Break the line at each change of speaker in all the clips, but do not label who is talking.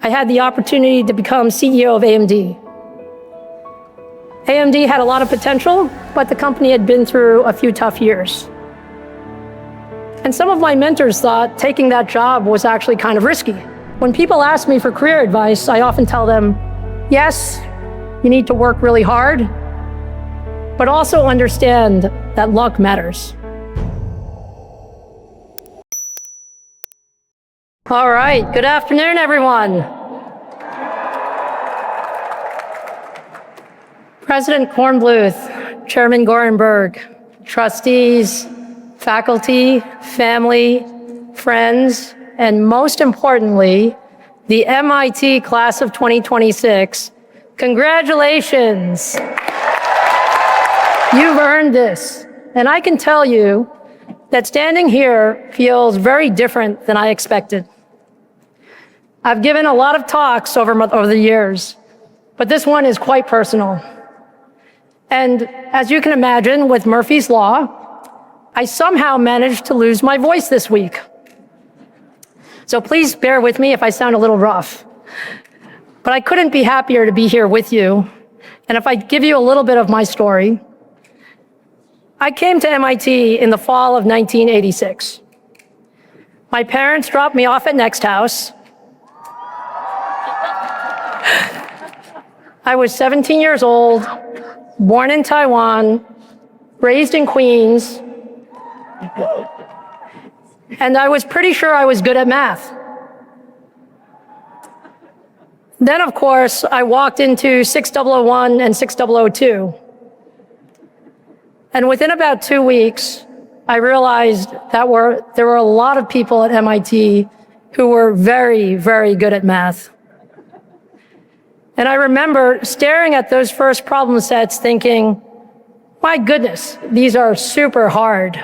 I had the opportunity to become CEO of AMD. AMD had a lot of potential, but the company had been through a few tough years. And some of my mentors thought taking that job was actually kind of risky. When people ask me for career advice, I often tell them, yes, you need to work really hard, but also understand that luck matters. All right, good afternoon, everyone. President Kornbluth, Chairman Gorenberg, trustees, faculty, family, friends, and most importantly, the MIT class of 2026, congratulations. You've earned this. And I can tell you that standing here feels very different than I expected. I've given a lot of talks over the years, but this one is quite personal. And as you can imagine, with Murphy's Law, I somehow managed to lose my voice this week. So please bear with me if I sound a little rough. But I couldn't be happier to be here with you. And if I give you a little bit of my story, I came to MIT in the fall of 1986. My parents dropped me off at Next House. I was 17 years old, born in Taiwan, raised in Queens, and I was pretty sure I was good at math. Then, of course, I walked into 6001 and 6002. And within about 2 weeks, I realized that there were a lot of people at MIT who were very, very good at math. And I remember staring at those first problem sets thinking, my goodness, these are super hard.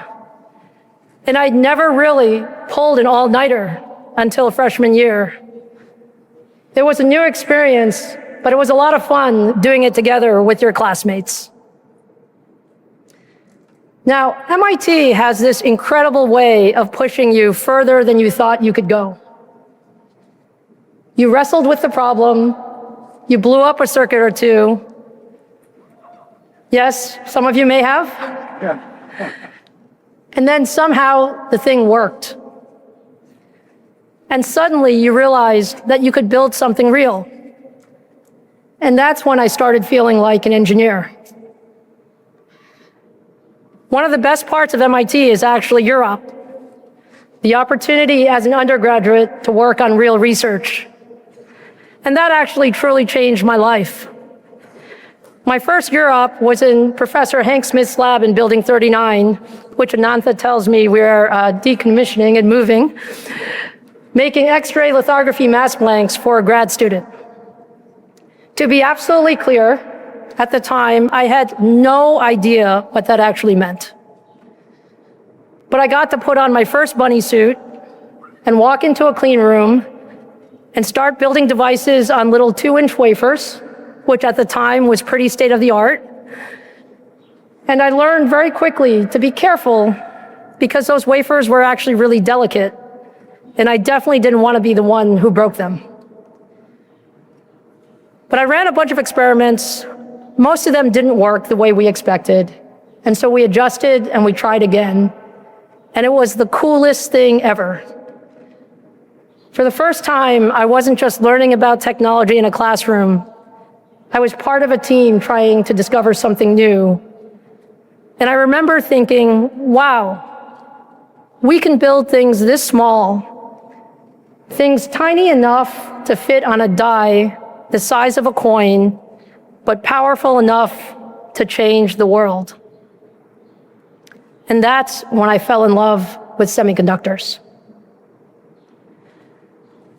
And I'd never really pulled an all-nighter until freshman year. It was a new experience, but it was a lot of fun doing it together with your classmates. Now, MIT has this incredible way of pushing you further than you thought you could go. You wrestled with the problem, you blew up a circuit or two. Yes, some of you may have. Yeah. And then somehow the thing worked. And suddenly you realized that you could build something real. And that's when I started feeling like an engineer. One of the best parts of MIT is actually Europe. The opportunity as an undergraduate to work on real research. And that actually truly changed my life. My first Europe was in Professor Hank Smith's lab in Building 39, which Anantha tells me we're decommissioning and moving, making X-ray lithography mask blanks for a grad student. To be absolutely clear, at the time, I had no idea what that actually meant. But I got to put on my first bunny suit and walk into a clean room and start building devices on little 2-inch wafers, which at the time was pretty state-of-the-art. And I learned very quickly to be careful because those wafers were actually really delicate, and I definitely didn't want to be the one who broke them. But I ran a bunch of experiments. Most of them didn't work the way we expected, and so we adjusted and we tried again, and it was the coolest thing ever. For the first time, I wasn't just learning about technology in a classroom. I was part of a team trying to discover something new. And I remember thinking, wow, we can build things this small, things tiny enough to fit on a die the size of a coin, but powerful enough to change the world. And that's when I fell in love with semiconductors.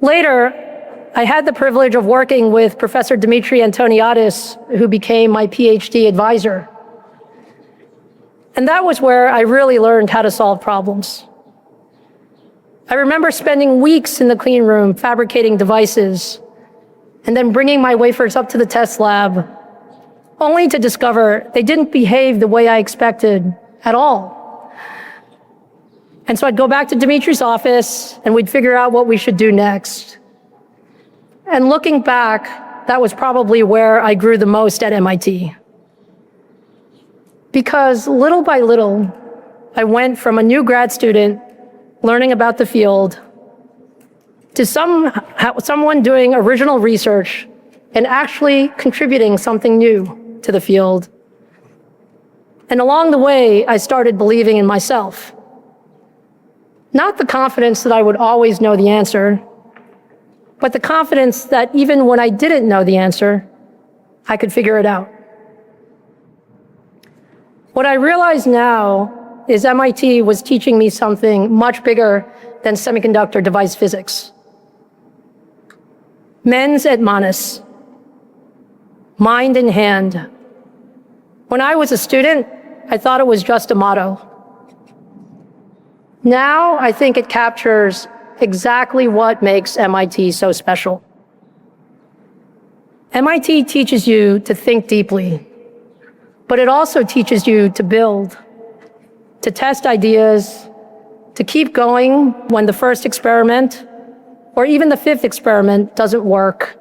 Later, I had the privilege of working with Professor Dimitri Antoniadis, who became my PhD advisor. And that was where I really learned how to solve problems. I remember spending weeks in the clean room fabricating devices, and then bringing my wafers up to the test lab, only to discover they didn't behave the way I expected at all. And so I'd go back to Dimitri's office, and we'd figure out what we should do next. And looking back, that was probably where I grew the most at MIT. Because little by little, I went from a new grad student learning about the field to someone doing original research and actually contributing something new to the field. And along the way, I started believing in myself. Not the confidence that I would always know the answer, but the confidence that even when I didn't know the answer, I could figure it out. What I realize now is MIT was teaching me something much bigger than semiconductor device physics. Mens et manus, mind in hand. When I was a student, I thought it was just a motto. Now I think it captures exactly what makes MIT so special. MIT teaches you to think deeply, but it also teaches you to build, to test ideas, to keep going when the first experiment or even the fifth experiment doesn't work.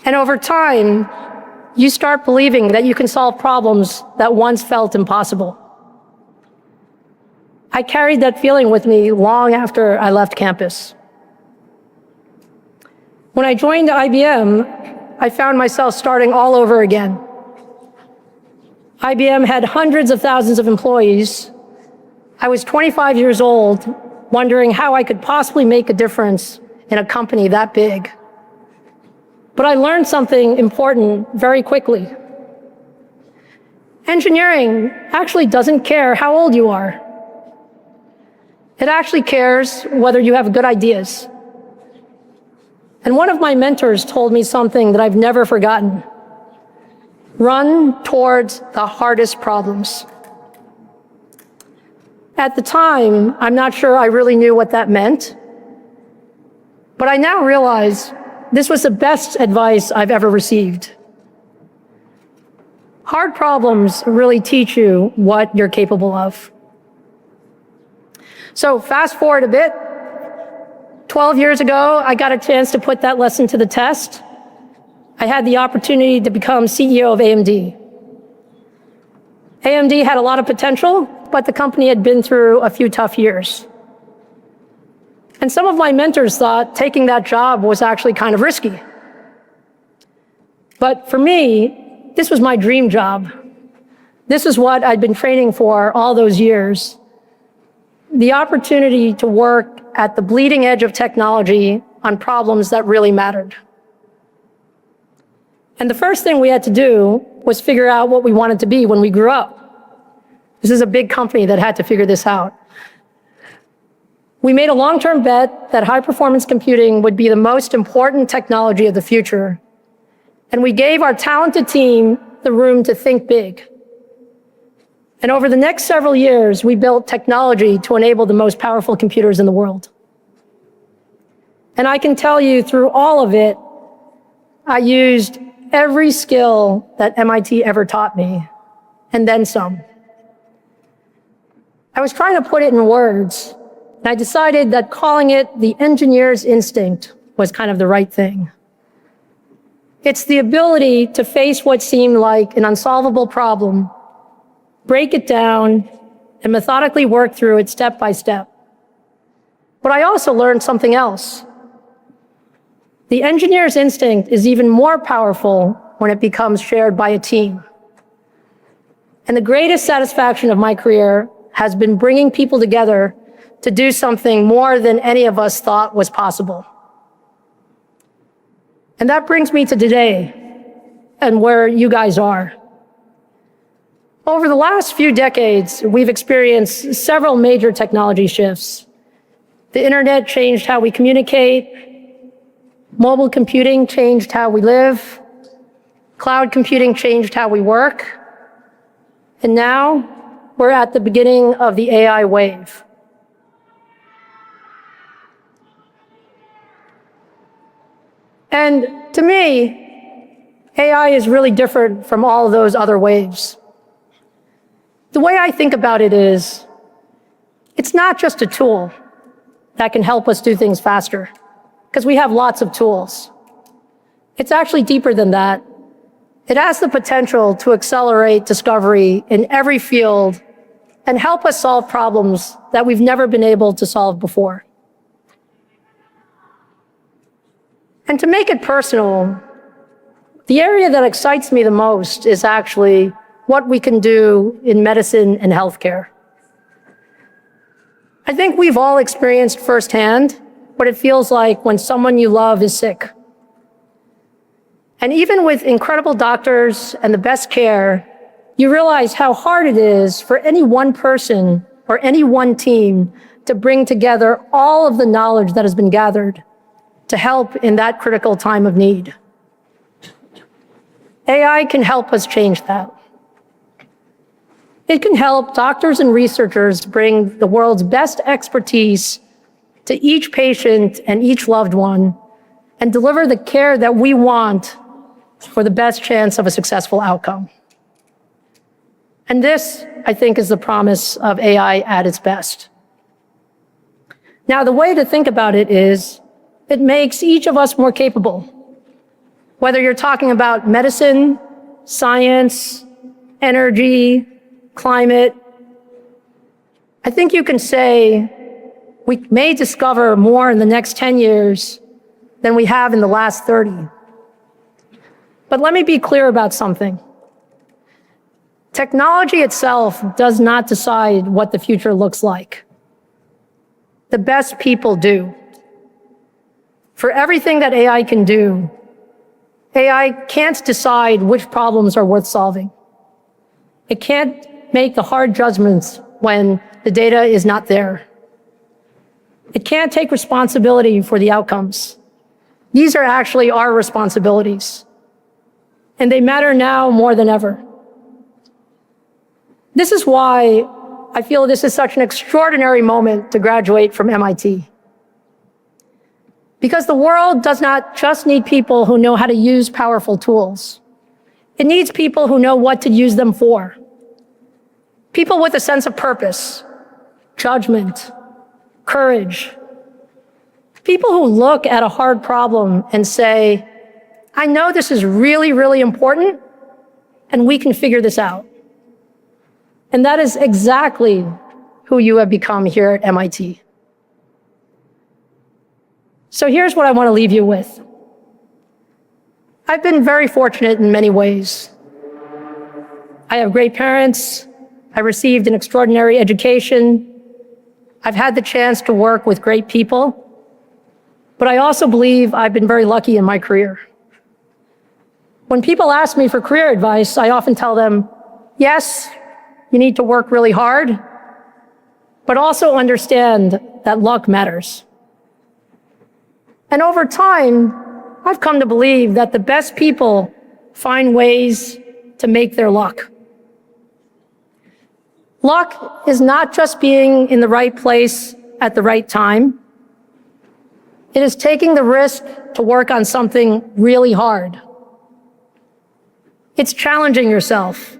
And over time, you start believing that you can solve problems that once felt impossible. I carried that feeling with me long after I left campus. When I joined IBM, I found myself starting all over again. IBM had hundreds of thousands of employees. I was 25 years old, wondering how I could possibly make a difference in a company that big. But I learned something important very quickly. Engineering actually doesn't care how old you are. It actually cares whether you have good ideas. And one of my mentors told me something that I've never forgotten. Run towards the hardest problems. At the time, I'm not sure I really knew what that meant, but I now realize this was the best advice I've ever received. Hard problems really teach you what you're capable of. So fast forward a bit. 12 years ago, I got a chance to put that lesson to the test. I had the opportunity to become CEO of AMD. AMD had a lot of potential, but the company had been through a few tough years. And some of my mentors thought taking that job was actually kind of risky. But for me, this was my dream job. This is what I'd been training for all those years. The opportunity to work at the bleeding edge of technology on problems that really mattered. And the first thing we had to do was figure out what we wanted to be when we grew up. This is a big company that had to figure this out. We made a long-term bet that high-performance computing would be the most important technology of the future. And we gave our talented team the room to think big. And over the next several years, we built technology to enable the most powerful computers in the world. And I can tell you through all of it, I used every skill that MIT ever taught me, and then some. I was trying to put it in words, and I decided that calling it the engineer's instinct was kind of the right thing. It's the ability to face what seemed like an unsolvable problem, break it down, and methodically work through it step by step. But I also learned something else. The engineer's instinct is even more powerful when it becomes shared by a team. And the greatest satisfaction of my career has been bringing people together to do something more than any of us thought was possible. And that brings me to today and where you guys are. Over the last few decades, we've experienced several major technology shifts. The internet changed how we communicate. Mobile computing changed how we live. Cloud computing changed how we work. And now we're at the beginning of the AI wave. And to me, AI is really different from all of those other waves. The way I think about it is, it's not just a tool that can help us do things faster. because we have lots of tools. It's actually deeper than that. It has the potential to accelerate discovery in every field and help us solve problems that we've never been able to solve before. And to make it personal, the area that excites me the most is actually what we can do in medicine and healthcare. I think we've all experienced firsthand what it feels like when someone you love is sick. And even with incredible doctors and the best care, you realize how hard it is for any one person or any one team to bring together all of the knowledge that has been gathered to help in that critical time of need. AI can help us change that. It can help doctors and researchers bring the world's best expertise to each patient and each loved one and deliver the care that we want for the best chance of a successful outcome. And this, I think, is the promise of AI at its best. Now, the way to think about it is it makes each of us more capable. Whether you're talking about medicine, science, energy, climate, I think you can say we may discover more in the next 10 years than we have in the last 30. But let me be clear about something. Technology itself does not decide what the future looks like. The best people do. For everything that AI can do, AI can't decide which problems are worth solving. It can't make the hard judgments when the data is not there. It can't take responsibility for the outcomes. These are actually our responsibilities, and they matter now more than ever. This is why I feel this is such an extraordinary moment to graduate from MIT. Because the world does not just need people who know how to use powerful tools. It needs people who know what to use them for. People with a sense of purpose, judgment, courage. People who look at a hard problem and say, I know this is really, really important, and we can figure this out. And that is exactly who you have become here at MIT. So here's what I want to leave you with. I've been very fortunate in many ways. I have great parents. I received an extraordinary education. I've had the chance to work with great people. But I also believe I've been very lucky in my career. When people ask me for career advice, I often tell them, yes, you need to work really hard, but also understand that luck matters. And over time, I've come to believe that the best people find ways to make their luck. Luck is not just being in the right place at the right time. It is taking the risk to work on something really hard. It's challenging yourself.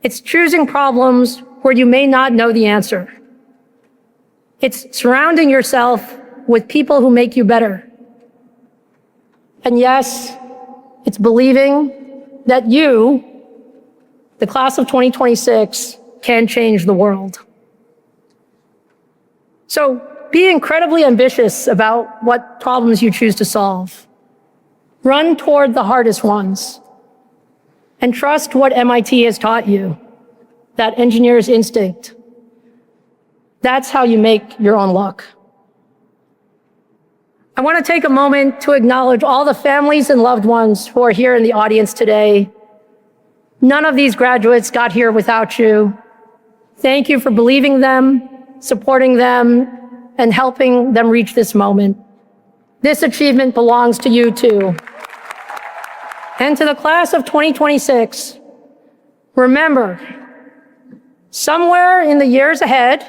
It's choosing problems where you may not know the answer. It's surrounding yourself with people who make you better. And yes, it's believing that you, the class of 2026, can change the world. So be incredibly ambitious about what problems you choose to solve. Run toward the hardest ones. And trust what MIT has taught you, that engineer's instinct. That's how you make your own luck. I want to take a moment to acknowledge all the families and loved ones who are here in the audience today. None of these graduates got here without you. Thank you for believing them, supporting them, and helping them reach this moment. This achievement belongs to you too. And to the class of 2026, remember, somewhere in the years ahead,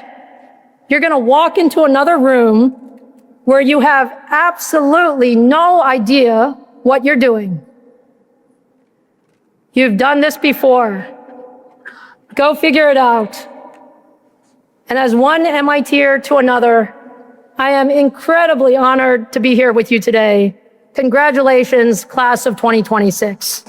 you're going to walk into another room where you have absolutely no idea what you're doing. You've done this before. Go figure it out. And as one MITer to another, I am incredibly honored to be here with you today. Congratulations, class of 2026.